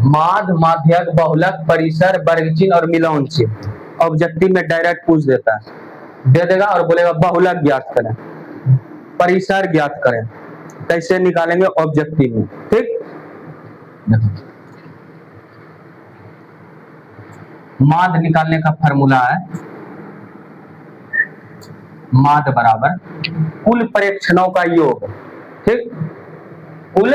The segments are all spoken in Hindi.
माध्य, माध्यक, बहुलक, परिसर, वर्ग चिन्ह और मिलान चिन्ह। ऑब्जेक्टिव में डायरेक्ट पूछ देता है, दे देगा और बोलेगा बहुलक ज्ञात करें, परिसर ज्ञात करें। कैसे निकालेंगे ऑब्जेक्टिव में, ठीक। माध्य निकालने का फॉर्मूला है, माध्य बराबर कुल प्रेक्षणों का योग, ठीक। कुल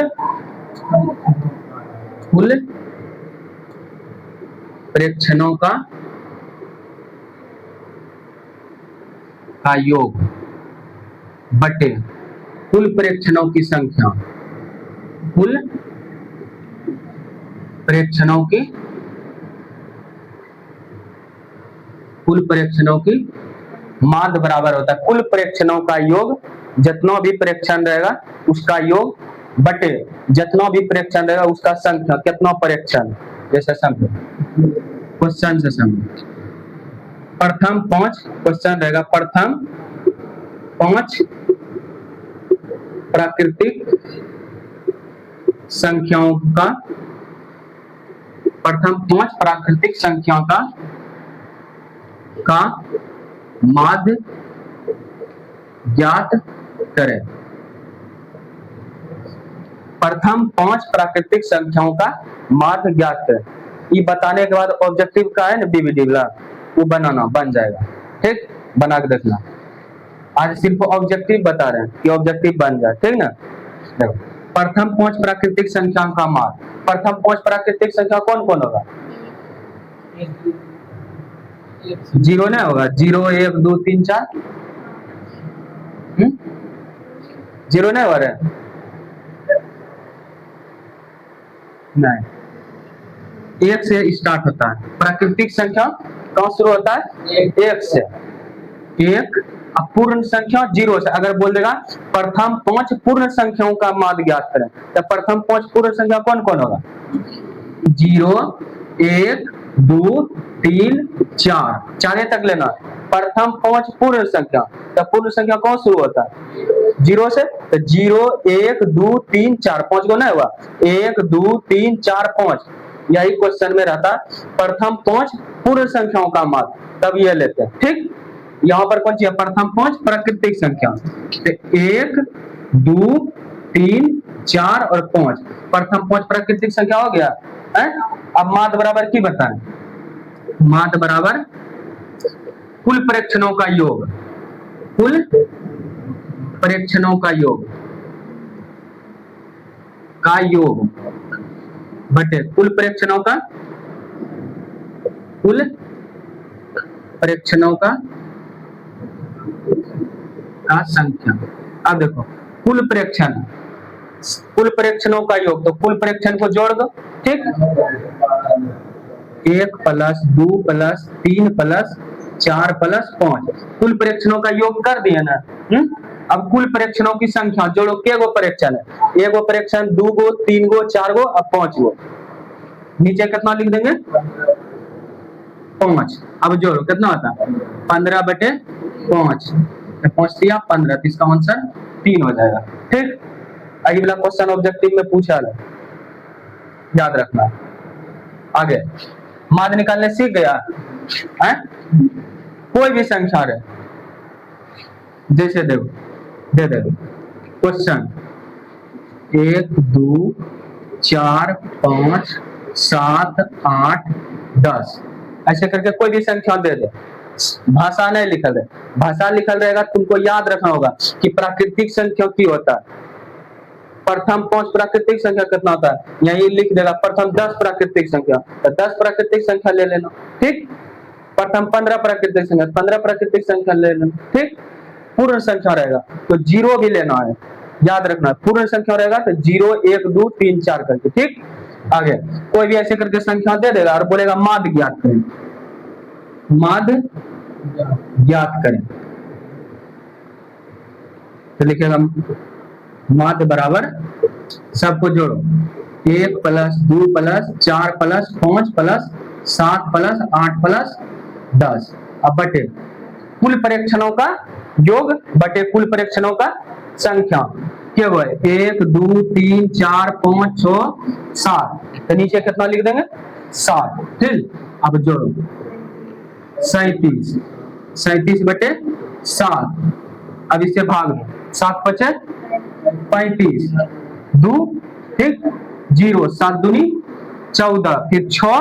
प्रेक्षणों का योग बटे कुल प्रेक्षणों की संख्या, कुल प्रेक्षणों की माध्य बराबर होता है कुल प्रेक्षणों का योग, जितना भी प्रेक्षण रहेगा उसका योग बटे जितना भी प्रेक्षण रहेगा उसका संख्या, कितना प्रेक्षण, जैसे संख्या क्वेश्चन से समझ। प्रथम 5 क्वेश्चन रहेगा, प्रथम 5 प्राकृतिक संख्याओं का, प्रथम 5 प्राकृतिक संख्या का माध्य ज्ञात करें। प्रथम 5 प्राकृतिक संख्याओं का माध्य ज्ञात करें। ये बताने के बाद ऑब्जेक्टिव का है ना बीबीडी वाला, वो बनाना बन जाएगा, ठीक। बना के देखना, आज सिर्फ ऑब्जेक्टिव बता रहे हैं कि ऑब्जेक्टिव बन जाए, ठीक ना। देखो, प्रथम 5 प्राकृतिक संख्याओं का माध्य, प्रथम 5 प्राकृतिक संख्या कौन कौन होगा? 0 नहीं होगा, 0 1 2 3 4 0 नहीं हो रहा है, नहीं, 1 से स्टार्ट होता है। प्राकृतिक संख्या कहाँ शुरू होता है? 1 से। 1 पूर्ण संख्या 0 से। अगर बोल देगा प्रथम 5 पूर्ण संख्याओं का माध्य ज्ञात करें, तो प्रथम 5 पूर्ण संख्या कौन कौन होगा? 0 1 2 3 4, 4 तक लेना। प्रथम 5 पूर्ण संख्या, तो पूर्ण संख्या कौन शुरू होता है? 0 से। तो 0 1 2 3 4, 5 को नहीं हुआ, 1 2 3 4 5, यही क्वेश्चन में रहता प्रथम 5 पूर्ण संख्याओं का माध्य, तब ये लेते हैं, ठीक। यहाँ पर कौन सी है? प्रथम 5 प्राकृतिक संख्या, तो 1 2 3 4 और 5, प्रथम 5 प्राकृतिक संख्या हो गया है। अब माध्य बराबर की बताएं? माध्य बराबर कुल प्रेक्षणों का योग, कुल प्रेक्षणों का योग बटे कुल प्रेक्षणों का संख्या। अब देखो कुल प्रेक्षणों का योग, तो कुल प्रेक्षण को जोड़ दो, ठीक। 1 प्लस 2 प्लस 3 प्लस 4 प्लस 5, कुल प्रेक्षणों का योग कर दिया ना। अब कुल प्रेक्षणों की संख्या जोड़ो, के गो प्रेक्षण है? 1 गो प्रेक्षण, 2 गो, 3 गो, 4 गो, अब 5 गो। नीचे कितना लिख देंगे? 5। अब जोड़ो, कितना होता है? 15 बटे 5, 5 दिया 15, तो इसका आंसर 3 हो जाएगा, ठीक। अगला क्वेश्चन ऑब्जेक्टिव में पूछा है, याद रखना। आगे माध्य निकालने सीख गया है? कोई भी संख्या रहे, जैसे देखो दे दे क्वेश्चन 1 2 4 5 7 8 10, ऐसे करके कोई भी संख्या दे दे। भाषा नहीं लिखल है, भाषा लिखल रहेगा तुमको याद रखना होगा कि प्राकृतिक संख्या की होता है। प्रथम 5 प्राकृतिक संख्या कितना होता है? यही लिख देगा प्रथम 10 प्राकृतिक संख्या, तो 10 प्राकृतिक संख्या ले लेना, ठीक। प्रथम 15 प्राकृतिक संख्या, 15 प्राकृतिक संख्या ले लेना, ठीक। पूर्ण संख्या रहेगा तो 0 भी लेना है, याद रखना। पूर्ण संख्या रहेगा तो 0 1 2 3 4 करके, ठीक। आगे कोई भी ऐसे करके संख्या दे देगा और बोलेगा माध्य ज्ञात करें, माध्य ज्ञात करें, तो लिखेगा माध्य बराबर सबको जोड़ो, 1 plus 2 plus 4 plus 5 plus 7 plus 8 plus 10, अब बटे कुल परीक्षणों का योग बटे कुल परीक्षणों का संख्या। क्या हुआ है 1 2 3 4 5 6 7, तो नीचे कितना लिख देंगे 7। ठीक, अब जोड़ो 37, 37 बटे 7, अब इससे भाग दो 7 पचे 35, 2 ठीक 0, 7 दूनी 14, फिर 6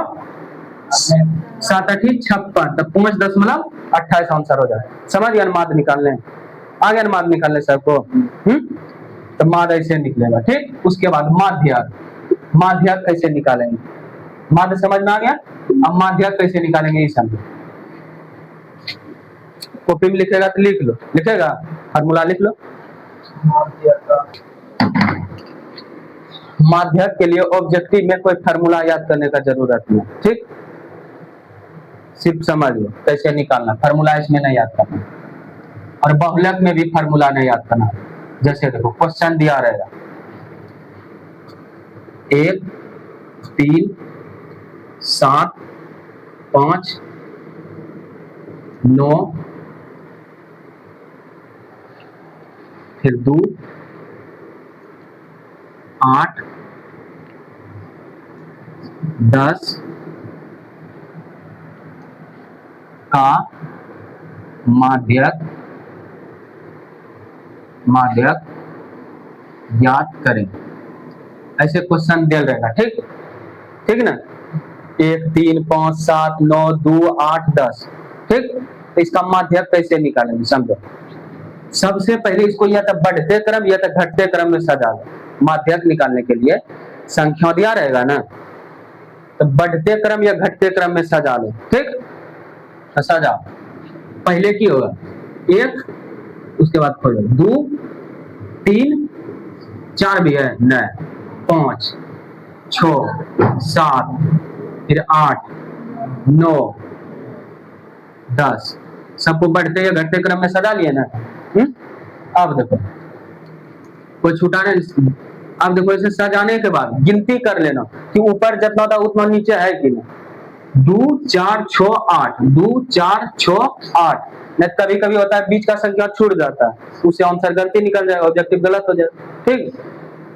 7 8 56, तो 5.28 आंसर हो जाए। समझ गया माद निकालने, आ गया माद निकालने सबको। तो माद ऐसे निकलेगा। ठीक, उसके बाद माध्यक, माध्यक कैसे निकालेंगे, माध्य समझ में आ गया। अब माध्यक कैसे निकालेंगे ये समझो। कॉपी में लिखेगा तो लिख लो, लिखेगा फार्मूला लिख लो। माध्यक के लिए ऑब्जेक्टिव में कोई फार्मूला याद करने का जरूरत नहीं। ठीक, सिर्फ समझ लो कैसे निकालना, फार्मूला इसमें नहीं याद करना। और बहुलक में भी फार्मूला नहीं याद करना। जैसे देखो क्वेश्चन दिया रहेगा 1 3 7 5 9, फिर 2 8 10 का माध्यक ज्ञात करें। ऐसे क्वेश्चन दे रहेगा। ठीक, ठीक ना, 1 3 5 7 9 2 8 10। ठीक, तो इसका माध्यक कैसे निकालेंगे समझो। सबसे पहले इसको या तो बढ़ते क्रम या तो घटते क्रम में सजा लो। माध्यक निकालने के लिए संख्या दिया रहेगा ना, तो बढ़ते क्रम या घटते क्रम में सजा लो। ठीक, तो सजा पहले की होगा 1, उसके बाद खोलो 2 3 4 भी है न, 5 6 7, फिर 8 9 10, सबको बढ़ते या घटते क्रम में सजा लिए ना। अब देखो कोई छूटा नहीं। अब देखो इसे सजाने के बाद गिनती कर लेना कि ऊपर जितना था उतना नीचे है कि नहीं। 2 4 6 8, 2 4 6 8। नहीं कभी कभी होता है बीच का संख्या छूट जाता है, उससे आंसर गलती निकल जाएगा, ऑब्जेक्टिव गलत हो जाए। ठीक,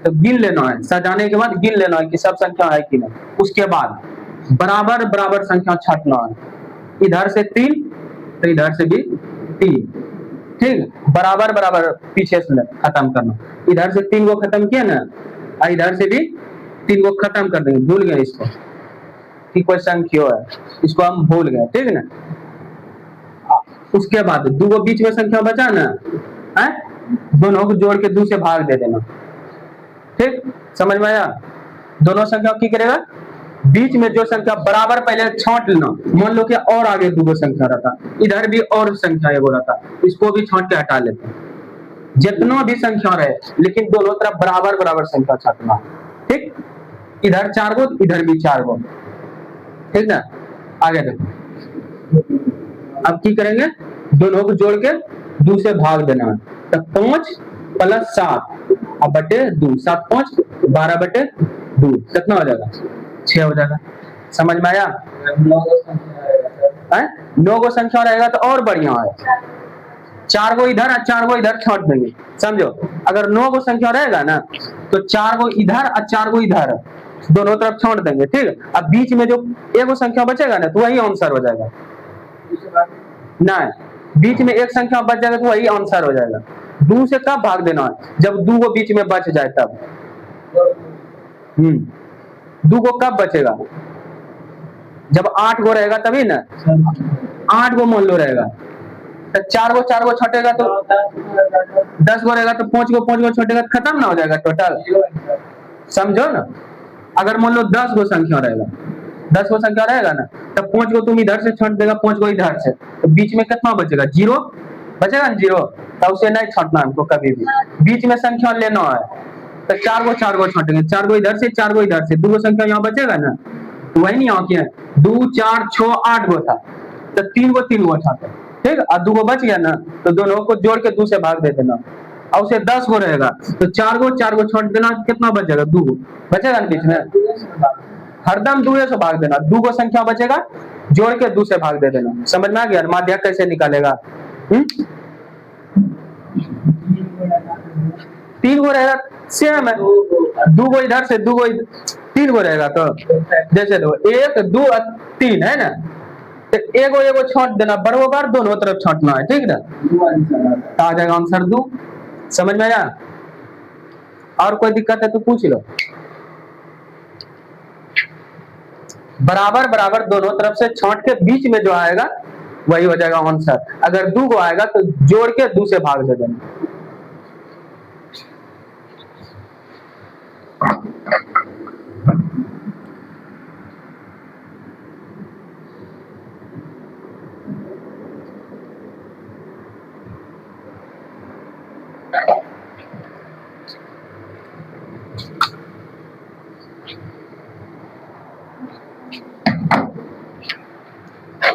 तो गिन लेना है, सजाने के बाद गिन लेना है कि सब संख्या है कि नहीं। उसके बाद बराबर बराबर संख्या छांटना है, इधर से 3 तो इधर से भी 3। ठीक, बराबर बराबर पीछे से खत्म करना। इधर से 3 को खत्म किया ना, इधर से भी 3 को खत्म कर देंगे। भूल गए इसको कि कोई संख्या है, इसको हम भूल गए। ठीक ना, उसके बाद 2 को बीच में संख्या बचा ना है, दोनों को जोड़ के 2 से भाग दे देना। ठीक, समझ में आया। दोनों संख्या की करेगा, बीच में जो संख्या बराबर पहले छांट लेना। मान लो कि और आगे 2 संख्या रहता, इधर भी और संख्या एगो रहता, इसको भी छांट के हटा लेते हैं। जितना भी संख्या रहे लेकिन दोनों तरफ बराबर बराबर संख्या छांटना। ठीक, इधर 4 गो इधर भी 4 गो। ठीक ना, आगे देखो अब की करेंगे, दोनों को जोड़ के 2 से भाग देना। तो 5 + 7 अब बटे 2, 7 5 12 बटे 2 कितना हो जाएगा 6 हो जाएगा। समझ में आया। 9 गो संख्या रहेगा तो और बढ़िया है, 4 गो इधर और 4 गो इधर छांट देंगे। समझो अगर 9 गो संख्या रहेगा ना तो 4 गो इधर और 4 गो इधर दोनों तरफ छांट देंगे। ठीक, अब बीच में जो एगो संख्या बचेगा ना तो वही आंसर हो जाएगा। नहीं, बीच में एक संख्या बच जाएगा तो वही आंसर हो जाएगा। 2 से कब भाग देना है, जब 2 को बीच में बच जाए तब। 2 को कब बचेगा, जब 8 गो रहेगा तभी ना। 8 गो मान लो रहेगा तो 4 गो छटेगा तो 10 गो रहेगा तो 5 गो छटेगा, खत्म ना हो जाएगा टोटल। समझो ना, अगर मान लो 10 गो संख्या रहेगा, 10 गो संख्या रहेगा ना तो 5 गो तुम इधर से छांट देगा, 5 गो इधर से, तो बीच में कितना बचेगा 0 बचेगा ना 0। तो उसे नहीं छांटना हमको कभी भी, बीच में संख्या लेना है। तो 4 गो छांटेंगे, 4 गो इधर से 4 गो इधर से, 2 गो संख्या यहाँ बचेगा ना तो वही नहीं आके 2 4 6 8 गो था तो 3 गो छाटे। ठीक, और 2 गो बच गया ना तो दोनों को जोड़ के 2 से भाग दे देना। और उसे 10 गो रहेगा तो 4 गो छाट देना, कितना बच जाएगा 2 गो बचेगा ना बीच में, हरदम 2 से भाग देना। 2 गो संख्या बचेगा जोड़ के 2 से भाग दे देना। समझ में आ गया। माध्यक कैसे निकालेगा। तीन गो रहेगा, सेम है, दो गो इधर से, दो गो तीन गो रहेगा। तो जैसे दो, एक दो और तीन है ना, तो एगो एगो छांट देना, बड़ो बार दोनों तरफ छांटना है, ठीक ना। तो आ जाएगा आंसर 2। समझ में आया? और कोई दिक्कत है तो पूछ लो। बराबर बराबर दोनों तरफ से छांट के बीच में जो आएगा वही हो जाएगा आंसर। अगर 2 गो आएगा तो जोड़ के 2 से भाग दे देना।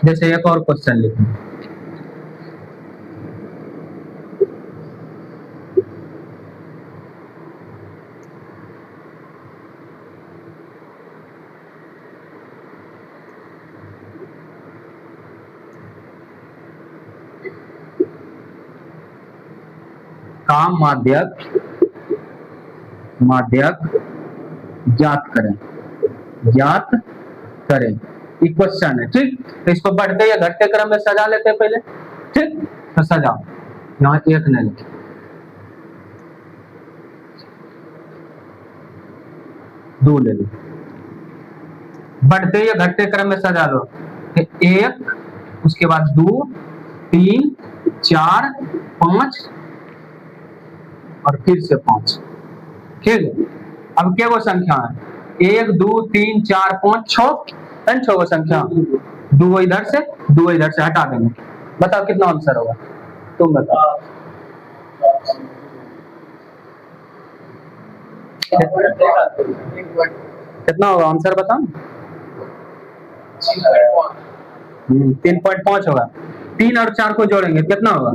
जैसे एक और क्वेश्चन लिखें, का माध्यक ज्ञात करें। क्वेश्चन है, ठीक। तो इसको बढ़ते या घटते क्रम में सजा लेते हैं पहले, ठीक। तो सजाओ, यहाँ एक नहीं लिखे, दो ले लो। बढ़ते या घटते क्रम में सजा लो। एक, उसके बाद 2, 3, 4, 5 और फिर से 5, ठीक है। अब क्या वो संख्या है? 1, 2, 3, 4, 5, 6 गो संख्या। 2 इधर से, 2 इधर से हटा देंगे। बताओ कितना आंसर होगा, तुम बताओ। कितना होगा आंसर बताओ। 3.5 होगा। 3 और 4 को जोड़ेंगे कितना होगा?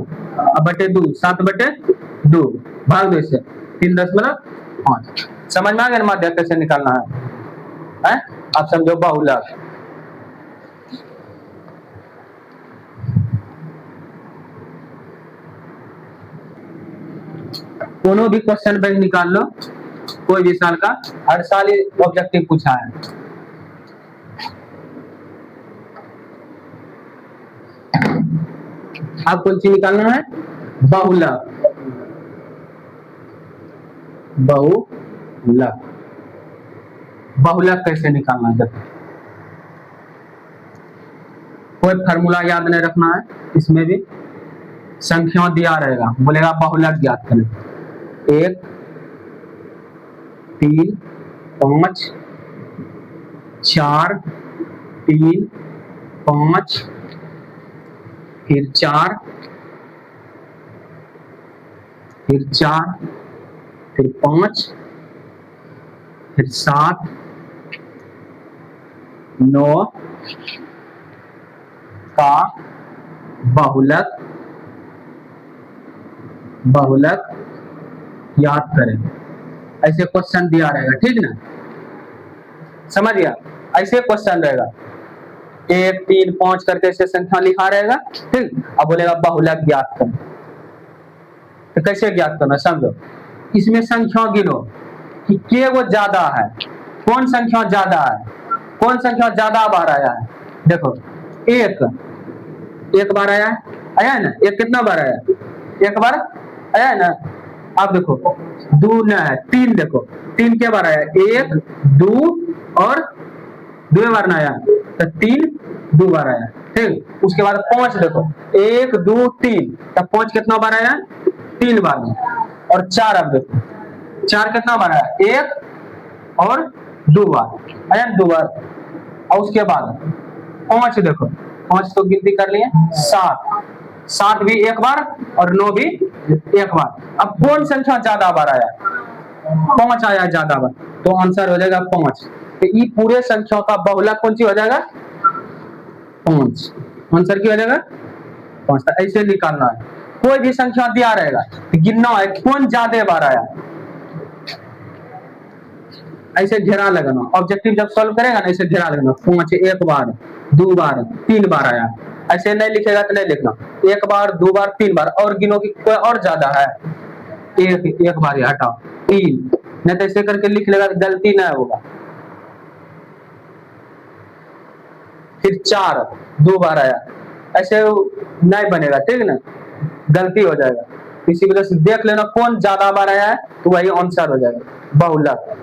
अब बटे 2, 7/2 भाग 2 से 3.5। समझ में आ गया माध्यक कैसे निकालना है? आप समझो बहुलक। कोनो भी क्वेश्चन बैंक निकाल लो, कोई भी साल का, हर साल ही ऑब्जेक्टिव पूछा है। अब कौन सी निकालना है? बहुलक। बहुलक कैसे निकालना है? कोई फार्मूला याद नहीं रखना है, इसमें भी संख्या दिया रहेगा, बोलेगा बहुलक ज्ञात करें। 1, 3, 5, 4, 3, 5, फिर 4, फिर 5, फिर 7, 9 का बहुलक याद करें। ऐसे क्वेश्चन दिया रहेगा, ठीक ना। समझ गया? ऐसे क्वेश्चन रहेगा, 1, 3, 5 करके ऐसे संख्या लिखा रहेगा, ठीक। अब बोलेगा बहुलक ज्ञात करें। तो कैसे ज्ञात करना समझो। इसमें संख्या गिनो कि के वो ज्यादा है, कौन संख्या ज्यादा है, कौन संख्या ज्यादा बार आया है। देखो, एक बार आया है ना, एक कितना बार आया? एक बार आया है ना। अब देखो 2 न है, 3, देखो 3 के बार आया? 1, 2 और 2 बार ना आया, तो 3 2 बार आया, ठीक। उसके बाद 5 देखो, 1, 2, 3, तब 5 कितना बार आया? 3 बार में। और 4, अब देखो 4 कितना बार आया? 1 और 2 बार आया, 2 बार। और उसके बाद 5 देखो, 5 तो गिनती कर लिए, 7 भी 1 बार और 9 भी 1 बार। अब कौन संख्या ज्यादा बार आया? 5 आया ज्यादा बार, तो आंसर हो जाएगा 5। तो ये पूरे संख्या का बहुलक कौन सी हो जाएगा? 5। आंसर क्या हो जाएगा? 5। तो ऐसे निकालना है। कोई भी संख्या दिया रहेगा तो गिनना है कौन ज्यादा बार आया, ऐसे घेरा लगाना। ऑब्जेक्टिव जब सॉल्व करेगा ना, ऐसे घेरा लगाना। 5 1 बार, 2 बार, 3 बार आया। ऐसे नहीं लिखेगा तो नहीं लिखना, 1 बार, 2 बार, 3 बार। और गिनो कि कोई और ज्यादा एक एक बार हटाओ 3, नहीं तो ऐसे करके लिख लेगा तो गलती ना होगा। फिर 4 2 बार आया, ऐसे नहीं बनेगा, ठीक है ना, गलती हो जाएगा। इसी वजह से देख लेना कौन ज्यादा बार आया है तो वही आंसर हो जाएगा, बहुलक।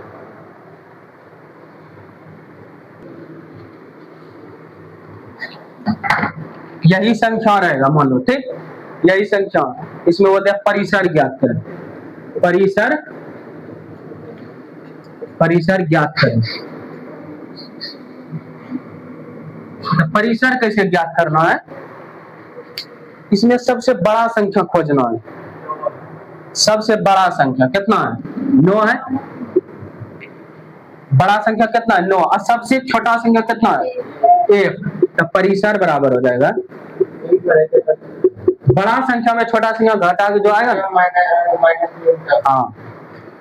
यही संख्या रहेगा मान लो, ठीक, यही संख्या। इसमें बोलते हैं परिसर ज्ञात करें, परिसर परिसर ज्ञात करें। तो परिसर कैसे ज्ञात करना है, इसमें सबसे बड़ा संख्या खोजना है। सबसे बड़ा संख्या कितना है, 9 है। बड़ा संख्या कितना है, 9, और सबसे छोटा संख्या कितना है, 1। तो परिसर बराबर हो जाएगा, बड़ा संख्या में छोटा संख्या घटा के जो आएगा, हाँ,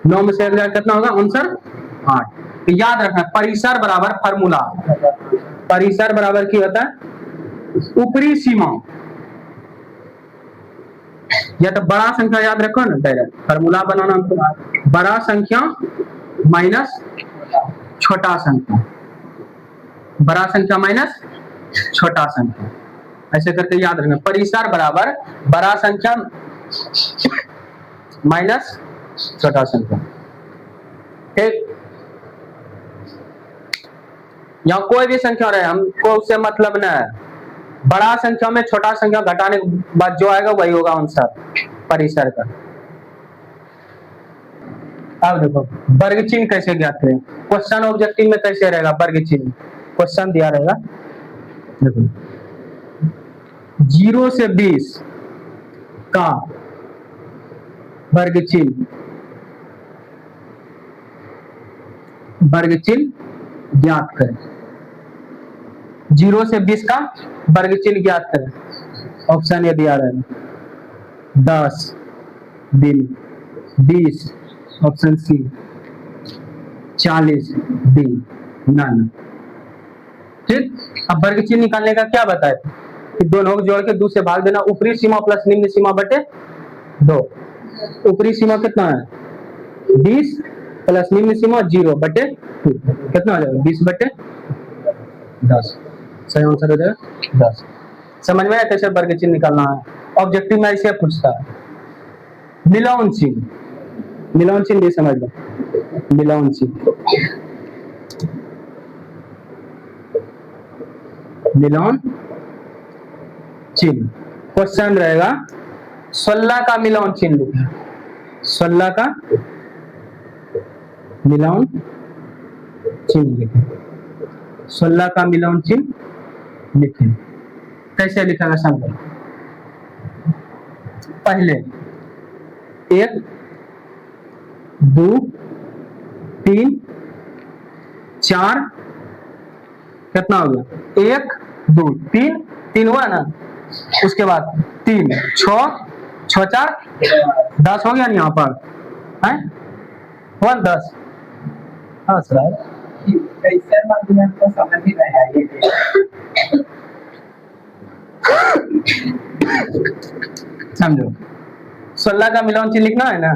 9 में से कितना होगा आंसर 8। तो याद रखना परिसर बराबर फार्मूला, परिसर बराबर क्या होता है, ऊपरी सीमा, या तो बड़ा संख्या याद रखो ना, डायरेक्ट फार्मूला बनाना हमको, बड़ा संख्या माइनस छोटा संख्या, बड़ा संख्या माइनस छोटा संख्या, ऐसे करके याद रखना। परिसर बराबर बड़ा संख्या माइनस छोटा संख्या, ठीक। यहाँ कोई भी संख्या रहे हमको उससे मतलब न है, बड़ा संख्या में छोटा संख्या घटाने के बाद जो आएगा वही होगा आंसर परिसर का। अब देखो वर्ग चिन्ह कैसे ज्ञात करें, क्वेश्चन ऑब्जेक्टिव में कैसे रहेगा वर्ग चिन्ह, क्वेश्चन दिया रहेगा, देखो 0 से 20 का वर्ग चिन्ह, वर्ग चिन्ह ज्ञात करें। 0 से 20 का वर्ग चिन्ह ज्ञात करें, ऑप्शन ये दिया रहेगा 10 दिन, 20 ऑप्शन सी, 40 दिन, नन, ठीक। अब वर्ग चिन्ह निकालने का क्या बताए कि दोनों को जोड़ के 2 से भाग देना, ऊपरी सीमा प्लस निम्न सीमा बटे 2। ऊपरी सीमा कितना है 20 प्लस निम्न सीमा 0 बटे 2, कितना हो जाएगा 20 बटे 10, सही आंसर हो जाएगा 10। समझ में आया कैसे वर्ग चिन्ह निकालना है, ऑब्जेक्टिव में ऐसे पूछता है। मिलान चिन्ह, मिलान चिन्ह भी समझ लो, मिलान चिन्ह, मिलान चिन्ह, क्वेश्चन रहेगा 16 का मिलान चिन्ह लिखना, 16 का मिलान चिन्ह लिखें, 16 का मिलान चिन्ह लिखें। कैसे लिखेगा समझो, पहले 1 2 3 4, कितना हो गया 1 2 3, 3 हुआ ना, उसके बाद 3 6 6 4 10 हो गया ना, यहाँ पर है 1 10, हाँ सर कैसे तो समझ ही नहीं आई। समझो 16 का मिलान चिन्ह लिखना है ना,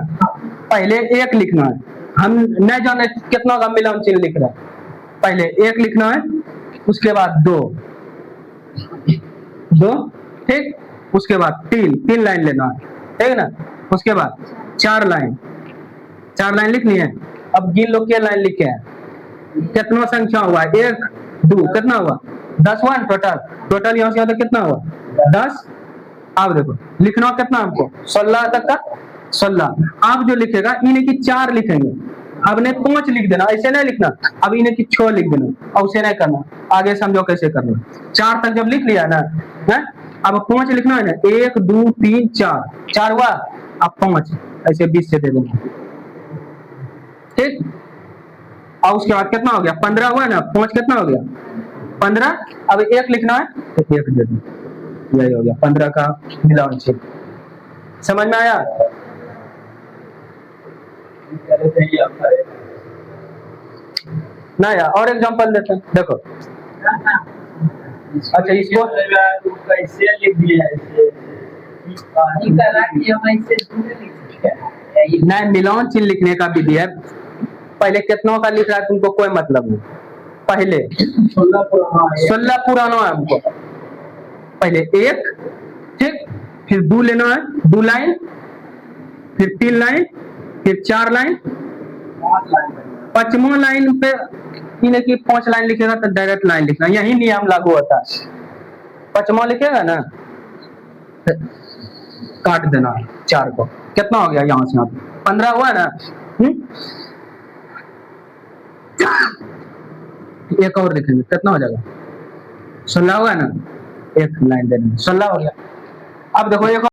पहले 1 लिखना है, हम नहीं जाने कितना का मिलान चिन्ह लिख रहा है, पहले 1 लिखना है, उसके बाद 2 2, ठीक, उसके बाद 3 लाइन लेना है, ठीक है ना, उसके बाद 4 लाइन लिखनी है। अब गिन लो क्या लाइन लिखे हैं, कितना संख्या हुआ 1 2, कितना हुआ 10 हुआ टोटल, टोटल यहाँ से कितना हुआ 10। अब देखो लिखना कितना हमको 16 तक का 16, अब जो लिखेगा इन्हें की 4 लिखेंगे, अब ने 5 लिख देना, ऐसे नहीं लिखना, अब इन्हें की 6 लिख देना, और उसे नहीं करना, आगे समझो कैसे करना। 4 तक जब लिख लिया ना है, अब 5 लिखना है ना, 1 2 3 4, 4 हुआ, अब 5 ऐसे 20 से दे देना, ठीक। और उसके बाद कितना हो गया 15 हुआ ना, 5 कितना हो गया 15, अब 1 लिखना है तो 1 दे दो, यही हो गया 15 का मिलान चिन्ह। समझ में आया, ना यार और एग्जांपल देते हैं, देखो अच्छा इसको कैसे लिख दिया है, नहीं, मिलान चिन्ह लिखने का विधि है। पहले कितनों का लिख रहा है तुमको कोई मतलब नहीं। पहले 16 पुराना है हमको। पहले 1, ठीक, फिर 2 लेना है, 2 लाइन, फिर 3 लाइन, फिर 4 लाइन, 5वां लाइन पे इन्हें की 5 लाइन लिखेगा तो डायरेक्ट लाइन लिखना, यही नियम लागू होता है। 5वां लिखेगा ना, काट देना 4 को। कितना हो गया यहाँ से यहाँ पे 15 हुआ ना। एक और लिखेंगे, कितना हो जाएगा 16 हुआ ना, एक लाइन देने 16 हो गया। अब देखो एक